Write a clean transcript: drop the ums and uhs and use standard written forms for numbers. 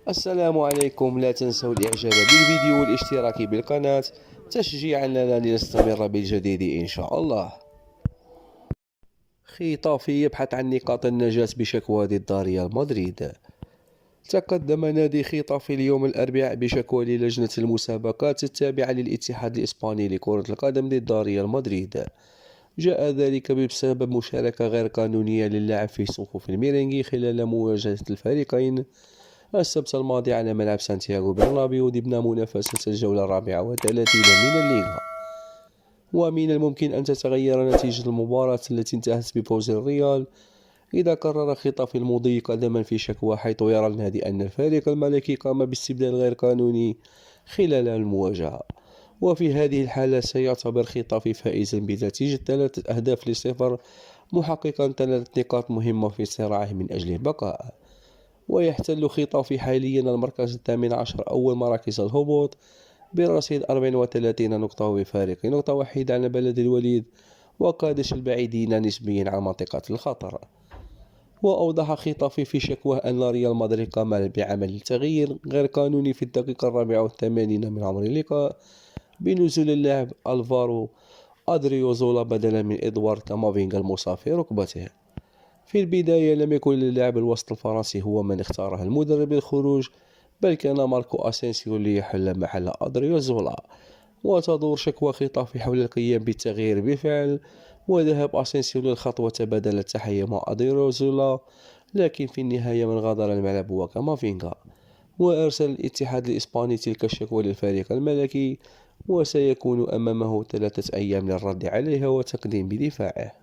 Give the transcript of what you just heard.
السلام عليكم. لا تنسوا الاعجاب بالفيديو والاشتراك بالقناة تشجيعا لنا لنستمر بالجديد ان شاء الله. خطافي يبحث عن نقاط النجاة بشكوى ضد ريال مدريد. تقدم نادي خطافي اليوم الأربعاء بشكوى للجنة المسابقات التابعة للاتحاد الإسباني لكرة القدم ضد ريال مدريد. جاء ذلك بسبب مشاركة غير قانونية للاعب في صفوف الميرينغي خلال مواجهة الفريقين السبت الماضي على ملعب سانتياغو برنابيو ضمن منافسة الجولة 34 من الليغا. ومن الممكن أن تتغير نتيجة المباراة التي انتهت بفوز الريال إذا قرر خطافي المضي قدما في شكوى، حيث يرى النادي أن الفريق الملكي قام باستبدال غير قانوني خلال المواجهة. وفي هذه الحالة سيعتبر خطافي فائزا بنتيجة 3-0، محققا 3 نقاط مهمة في صراعه من أجل البقاء. ويحتل خطافي حاليا المركز 18، أول مراكز الهبوط، برصيد 34 نقطة وبفارق نقطة واحدة عن بلد الوليد وقادش البعيدين نسبيا عن منطقة الخطر. وأوضح خطافي في شكواه أن ريال مدريد قام بعمل تغيير غير قانوني في الدقيقة 84 من عمر اللقاء بنزول اللاعب ألفارو أدريوزولا بدلا من إدوارد كامافينغا المصاب في ركبته. في البداية لم يكن اللاعب الوسط الفرنسي هو من اختاره المدرب للخروج، بل كان ماركو أسينسيو ليحل محل أدريوزولا. وتدور شكوى خطافي حول القيام بالتغيير بالفعل وذهاب أسينسيو للخطوة بدل التحية مع أدريوزولا، لكن في النهاية من غادر الملعب هو كامافينغا. وأرسل الاتحاد الإسباني تلك الشكوى للفريق الملكي، وسيكون أمامه 3 أيام للرد عليها وتقديم بدفاعه.